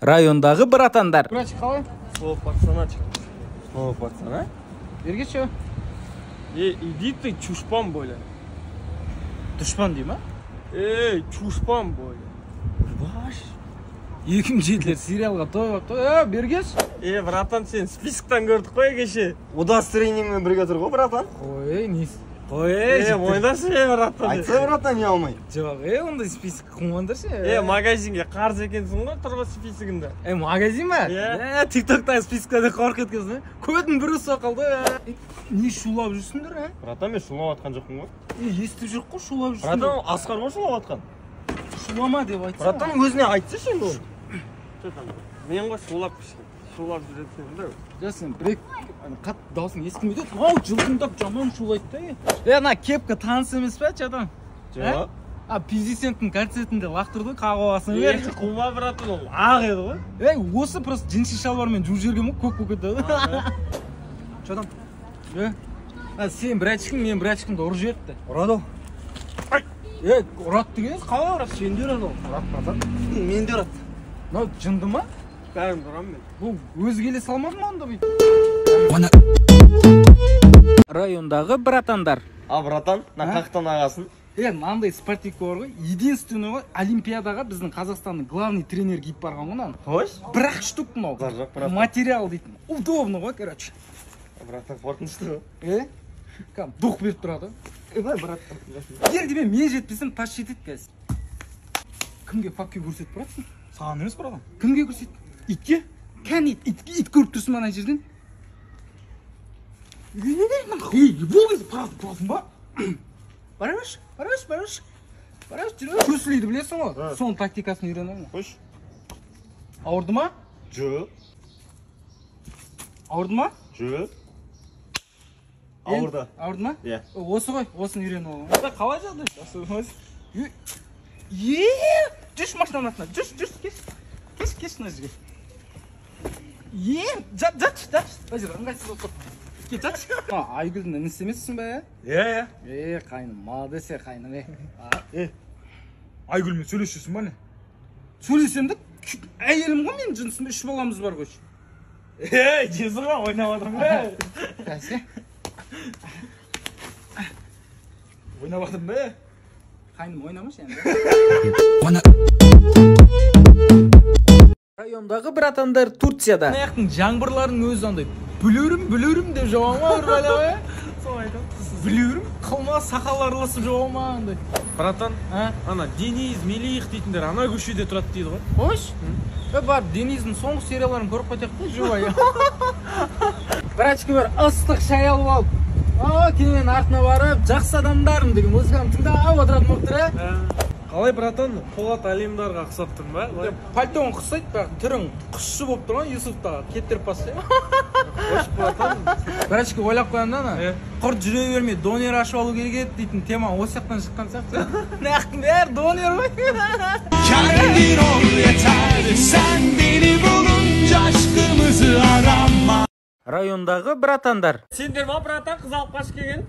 Rayondagi bratandar. Братчик, қалай? О, пацанчик. О, пацана. Берге чё? Иди ты, чушпан, боля. Дұшпан дей ма? Чушпан, боля. Баш. 2007-лер сериалға той. Бергеш? Братан, сен списоктан көрдік қой кеше. Удостоверениемен бірге тұр ғой, братан. Ой, нес. Мойдашы, братан. Айтса, братан, не алмай. Жоқ, ондай список қумандаршы. Магазинге қарыз екенсің ғой, тұрғы списогында. Магазин ма? Тиктоктағы списокта қорқ еткенсің. Көдің бір ұса қалды. Не шулап жүрсіңдер, ә? Братан, мен шулап атқан жоқпын ғой. Естіп жүр қой, шулап жүрсіңдер. Братан, Асқар ғой шулап атқан. Шулама деп айтса. Братан, өзіне айтсышы енді оны. Мен ғой шулап жүретсем да. Жасын, бір қатты даусың ескімейді. Ау, жылқындап жаман шулайды да. Ана кепка таныс емес пе, чадан? Жоқ. Президенттің концертінде лақтырды, қағуасын бер. Құма, братан, ол ақ еді ғой. Осы просто джинсы шалбармен жүріп жүрген көк көкеді. Чадан? Сен братчикің, мен братчикімді ұрып жіберіпті. Ұрады ол. Ұрады дегеніз қалай ұрады? Сен де ұрады ол. Ұрады, братан. Мен де ұрады. Мынау жынды ма? Бәрін ұрам мен. Бұл өзі келе салмады ма онда бүйтіп? Rayondagi bratandar. Братан, қақтан ағасын. Мынандай спортивка бар ғой. Единственный ғой, Олимпиадаға біздің Қазақстанның главный тренер киіп барған ғой. Хош? Бір-ақ штук мынау. Материал дейтін. Удобно ғой, короче. Братан, қорқынышты ғой. Кәм, дух беріп тұрады. Братан. Егер мен жетпесем, тас жетеді қазір. Кімге факке көрсетіп бұратсың? Саған емес, братан. Кімге көрсет? Итке? Кәне, ит көріп тұрсың ана жерден? Бұл тұрасың ба? Бараш, жүріп. Көсілейді білесің ғой? Соның тактикасын үйренемін. Қош. Ауырды ма? Жоқ. Ауырды ма? Жоқ. Ауырды. Ауырды ма? Иә. Осы ғой, осыны үйреніп алған. Қалай жағдай? Жүрші машинаның атына, кеш мына жерге. Жатшы. Бәзір, ыңғайсыз отыр. Жатшы. Айгүлдің інісі емессің бе? Иә. Қайным, молодец қайным. Айгүлмен сөйлесесің ба не? Сөйлесем де, әйелім ғой менің жынысымда 3 баламыз бар ғой. Жезі ға ойнап атырым бе? Кәсе? Ойнап атырым бе? Қайным, ойнамаш енді. Rayondagi bratandar Turkiyada. Аяқтың жаңбырларының өзі андай бүлерім деп жауама бір бәле ғой. Бүлерім, қылма сақал араласып жауама андай. Братан, ана Дениз Мелих дейтіндер ана көшеде тұрады дейді ғой. Хош? Бар, Дениздің соңғы серияларын көріп қайтақ қой, жуай. Братчики бір ыстық шай алып алып. Кейін артына барып, жақсы адамдарым деген музыканы тыңдап отыратын болып тұр. Қалай, братан, Полат Әлемдарға ұқсап тұрмын ба? Пальтоң ұқсайды, бірақ түрің құшшы болып тұрған Юсуфтаға кеттіріп басшы. Қош, братан. Братчики ойлап қоямын да, құрт жүре бермей донер ашып алу керек еді дейтін тема осы жақтан шыққан сияқты. Нәқтің бәрі донер ғой. Kendin ol yeter, sen beni bulunca aşkımızı arama. Rayondagi bratandar. Сендер ма, братан, қыз алып қашып келген?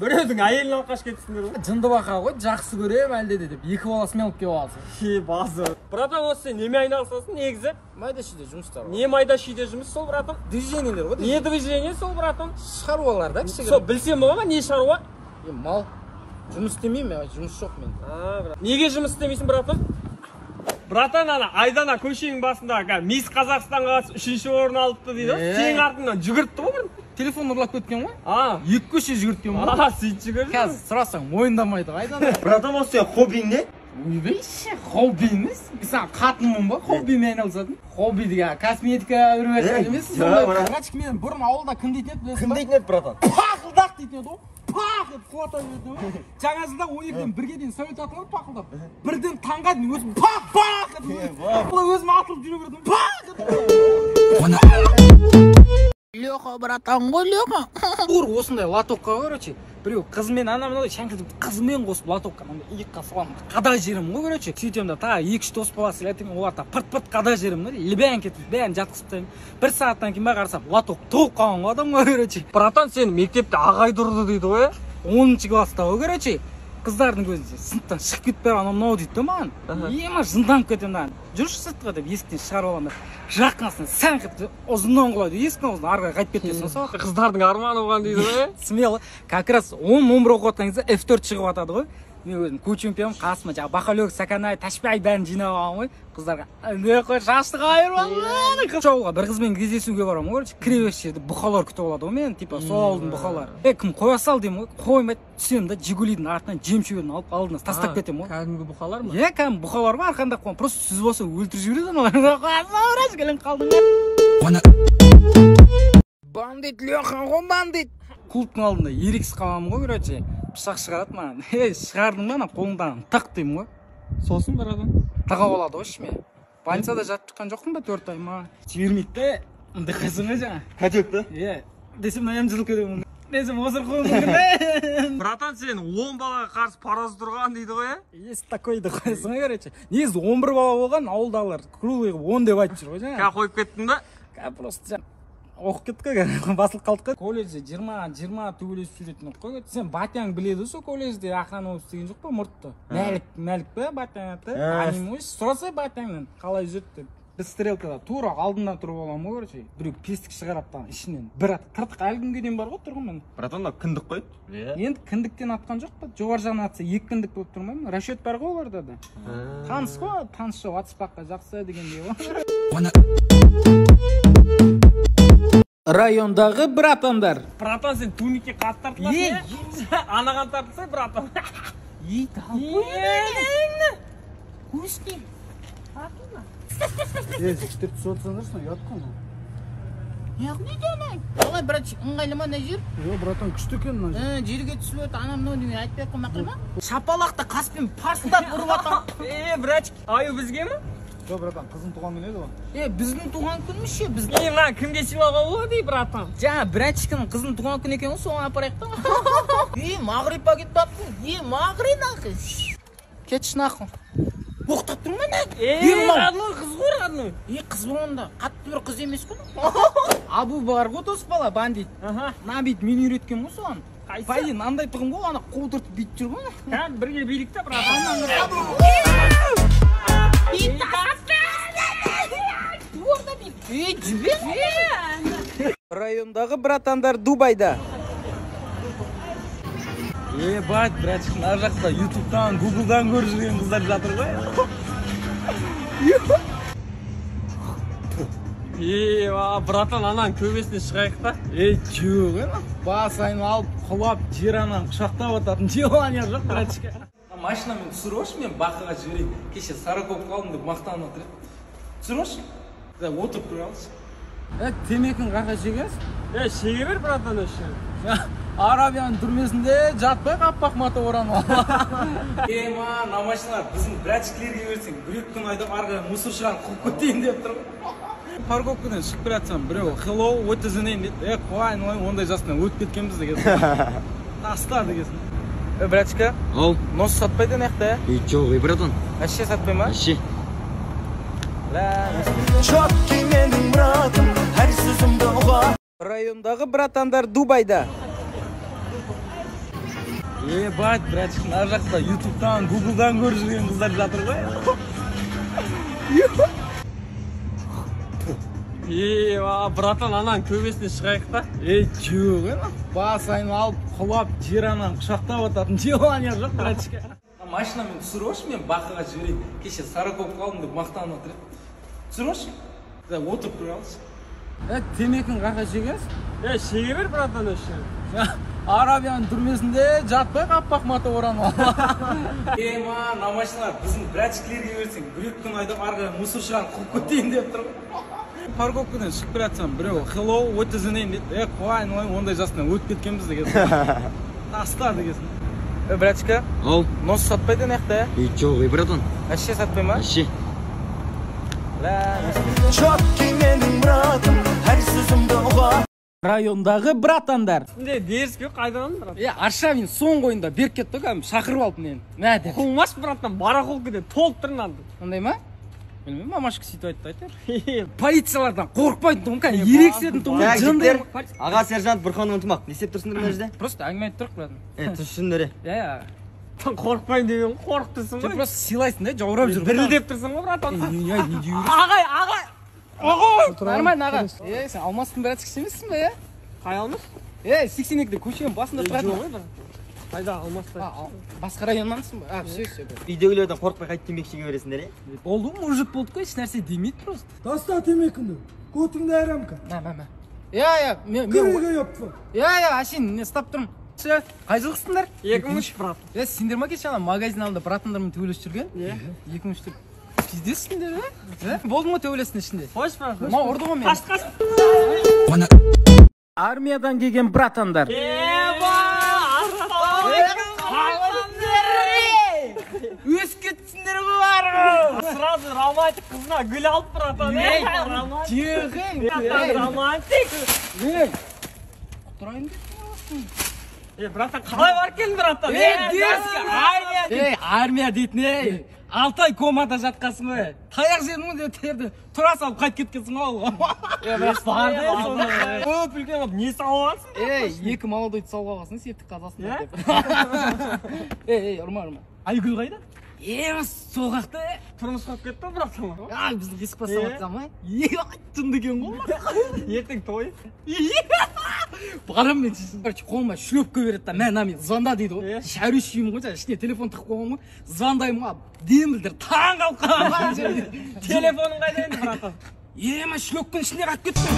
Біреудің әйелін алып қашып кетсіңдер ғой. Жынды бақа ғой, жақсы көрем әлде де деп, 2 баласымен алып келіп алсың. Базы. Братан, осы сен неме айналысасың, негізі? Майда шүйде жұмыстар ғой. Не майда шүйде жұмыс сол, братан? Движениелер ғой. Не движение сол, братан? Шаруалар да кішігірім. Сол, білсем ғой, не шаруа? Мал. Жұмыс істемеймін, жұмыс жоқ мен. Неге жұмыс істемейсің, братан? Братан, ана Айдана көшенің басында Мисс Қазақстанға 3-ші орын алыпты дейді. Сенің артыңнан жүгіртті ғой бір. Телефон ұрлап кеткен ғой? 2 көше жүгірткен ғой? Сөйтіп жүгірді. Қазір сұрасаң мойындамайды Айдана. Братан, осы сен хоббиң не? Ойбайшы, хобби емес. Сен қатынмын ба? Хоббимен айналысатын. Хобби деген косметика үріп емес. Братчик, мен бұрын ауылда кім дейтін еді білесің ба? Кім дейтін еді, братан? Пақылдақ дейтін еді ғой. Пақ ет құлата берді ғой. Жаңа жылда 12-ден 1-ге дейін совет атылып пақылдап. 1-ден таңға дейін өзім пақ ет. Өзім атылып жүре бердім. Пақ ет. Леха, братан ғой, Леха. Бұр осындай латокқа короче. Біреу қызмен ана мынандай шаңқыртып қызмен қосып латокқа иыққа саламын. Қада жерім ғой короче. Сөйтем да та 2-3 дос баласы ләтемен оларда пырт-пырт қада жерім ғой. Лебян кетіп, бәрін жатқызып тастаймын. 1 сағаттан кейін қарасам латок толып қалған ғой адам ғой короче. Братан, сен мектепте ағай тұрды дейді ғой. 10-ші класста ғой короче. қыздардың көзінше сыныптан шығып кетпей анау мынау дейді да маған. Ема жынданып кетемін да. Жүрші сыртқа деп есіктен шығарып аламын. Жақынсың сәңкіп ұзыннан құлайды. Есіктен ұзын ары қарай қайтып кетесің сол. Қыздардың арманы оған дейді ғой. Смело. Как раз 10-11 оқып жатқан кезде F4 шығып жатады ғой. Мен өзім көчемпиям қасыма жаңағы Бақалөк, Саканай, Ташбай бәрін жинап аламын ғой. Қыздарға не қой шашты қайырып жауға бір қызбен кездесуге барамын ғой. Кіребес жерде бұқалар күтіп алады ғой мен, типа сол ауылдың бұқалары. Кім қоя сал деймін ғой. Қоймайды. Түсемін да Жигулидің артынан жем шөберін алып алдына тастап кетемін ғой. Кәдімгі бұқалар ма? Иә, кәдімгі бұқалар бар арқандап қойған. Просто сүз болса өлтіріп жібереді анау. Қасаурас келем қалдым. Бандит Леха ғой бандит. Клубтың алдында еріксіз қаламын ғой, короче. Пышақ шығарады маған. Шығардың ба ана қолыңдан тақ деймін ғой. Сосын бір адам Тағап алады ғой ішіме. Больницада жатып шыққан жоқпын ба 4 ай ма? Жібермейді де. Мындай қайсың ғой жаңа. Қайтек та? Иә. Десем наям жылқы демін. Десем осыр қойым мүмкін. Братан сен 10 балаға қарсы параз тұрған дейді ғой, Есть такой да қойсың ғой, короче. Негізі 11 бала болған, ауылдағылар круглый 10 деп айтып жүр ғой жаңа. Қа қойып кеттің ба? Просто оқып кеттік қой, басылып қалдық қой. Колледжде 20 төбелесіп жүретін қой. Сен Батяң біледі сол колледжде охрана болып істеген жоқ па мұртты? Мәлік па Батяң аты? Аним өз сұраса Батяңнан қалай жүрді деп. Біз стрелкада тура алдынан тұрып аламын ғой, короче. Біреу пестік шығарады тағы ішінен. Бір ат тыртық әлі күнге дейін бар ғой тұрғанмын. Братан, мына кіндік қой. Енді кіндіктен атқан жоқ па? Жоғары жағынан атса 2 кіндік болып тұрмаймын. Расчет бар ғой оларда да. Таныс қой, таныс жоқ, WhatsApp-қа жақсы дегендей ғой. Райондағы братандар. Братан сен туникке қатты тартыласың, анаған тартылса, братан. Көшті. Жігіттер түсіп отырсаңдарсың, ұят қой. Яғни демей. Олай братчик, ыңғайлы ма мына жер? Жоқ, братан күшті екен мына жер. Жерге түсіп өт, анам мынау демен айтпай қоймақай ма? Шапалақта қаспен парстап ұрып атам. Братчик, аю бізге ма? Жоқ, братан, қызым туған күн еді ғой. Біздің туған күніміз ше, біздің. Мына кімге сыйлауға болады, братан? Жаңа братчикінің қызының туған күні екен ғой, соған апарайық та. Мағрипа кетіп баптың. Мағрина. Кетші нақын. Боқтап тұрма не? Родной қыз ғой, родной. Қыз болғанда қатты бір қыз емес қой. Абу бар ғой дос бала, бандит. Набит мен үйреткен ғой соған. Қайсы? Байы нандай тұғым ғой, ана қуытыртып бүйтіп жүр ғой. Бірге билікті, братан. Райондағы братандар Дубайда. Бать, братчик, ар жақта ютубтан, гуглдан көріп жүрген қыздар жатыр ғой. Братан, анан көбесіне шығайық та. Жоқ, бас айын алып, құлап, жер анан құшақтап ататын желание жоқ, братчик. Машинамен түсіріп мен Бақыға жіберейін. Кеше Сараков қалдым деп мақтанып отыр. Түсіріп отырып тұра алшы. Темекін қақа шегесің? Шеге бер, братан, өші. Арабияның түрмесінде жатпай қаппақ маты оранып. На машиналар біздің братчиклерге берсең, бір-екі күн айдап арғы мұсыршыған құлып көтейін деп тұр. Парковкадан шығып келатсам, біреу hello, what is the name дейді. Қуайын, ондай жастан өтіп кеткенбіз дегесін. Тастады дегесін. Братчика, нос сатпайды нәқті? Жоқ, братан. Әше сатпай ма? Әше. Çok ki benim muratım her sözümde oğa. Райондағы братандар Дубайда. Бать, братчик, ар жақта ютубтан, гуглдан көріп жүрген қыздар жатыр ғой. Братан, анан көбесіне шығайық та. Жоқ, бас айын алып, құлап, жер анан құшақтап ататын желание жоқ, братчик. Машинамен түсіріп мен Бақыға жіберейін. Кеше Сараков қалдым деп мақтанып отыр. Түсіріп отырып тұра алшы. Темекін қақа шегесің? Шеге бер, братан, өші. Арабияның түрмесінде жатпай қаппақ маты оранып. На машиналар біздің братчиклерге берсең, бір-екі күн айдап арғы мұсыршыған құлып көтейін деп тұр. Парковкадан шығып келатсам, біреу hello, what is the name дейді. Қуайын, ондай жастан өтіп кеткенбіз дегесін. Тастады дегесін. Братчика, нос сатпайды нәқті? Жоқ, братан. Әше сатпай ма? Әше. Çok ki benim muratım her sözümde oğa. Райондағы братандар. Деріс бе, қайдан, братан? Аршавин соң ойында беріп кетті ғой, шақырып алып мен. Мә деп. Қылмаш, братан, барақол кеде, толып тұрынан. Ондай ма? Білмейм, мамашқа сөйтіп айтты. Полициялардан қорықпайтын тұғым, кәне ерексетін тұғым, жындай. Аға сержант Бұрхан ұнтымақ. Не істеп тұрсыңдар мына жерде? Просто әңгіме айтып тұрық, братан. Түсіндіре. Братан, қорықпайын деген қорықтырсың Сен ғой. просто сыйлайсың да, жаурап жүр. Дірілдеп тұрсың ғой, братан. Не дейін? Ағай, ағай. Ағай. Нормально аға. Сен алмастың братсың кішемессің бе, е? Қай алмас? 82-де көшенің басында Жоқ тұратын. ғой, брат. Қайда алмастай? Басқа районнансың ба? Все. Үйдегілерден қорықпай қайтып темекішіге бересіңдер, е? Болды, мужик болдық қой, еш нәрсе демейді просто. Таста темекіні. Көтіңді айрамка. Мә. Мен... Кірге yaptı. Ашин, не стап тұрмын. Қай жылғысыңдар? 2003, брат. Сендер ма кеше ана магазин алдында братандармен төбелесіп жүрген? 2003-те. Пиздессіңдер, Болды ма төбелестің ішінде? Қош, брат. Ма ұрды ғой мен. Қаш. Армиядан келген братандар. Өз кетсіңдер ғой. Сразу романтик қызына гүл алып, братан. Романтик. Құтырайын деп. Братан, қалай барып келдің, братан? Армия дейтін, 6 ай комада жатқасың ғой. Таяқ жедің ғой деп терді. Тұра салып қайт кеткенсің ғой. Көп үлкен болып, не салып алсың? 2 молодойды салып алғасың, септік қазасын деп. Ұрма. Айгүл қайда? Соғақты. Тұрмыс қойып кетті, братан. Біздің есік бастап атқан ма? Айттын деген ғой. Ертең той. Барам мен қолыма шлепка береді да, мен звонда дейді ғой. Шәрушімін ғой, ішіне телефон тықып қойған ғой. Звондаймын ғой, дем білдір, таң қалып қалған. Телефоның қайда енді, братан? Шлепканың ішіне қатып кеттім.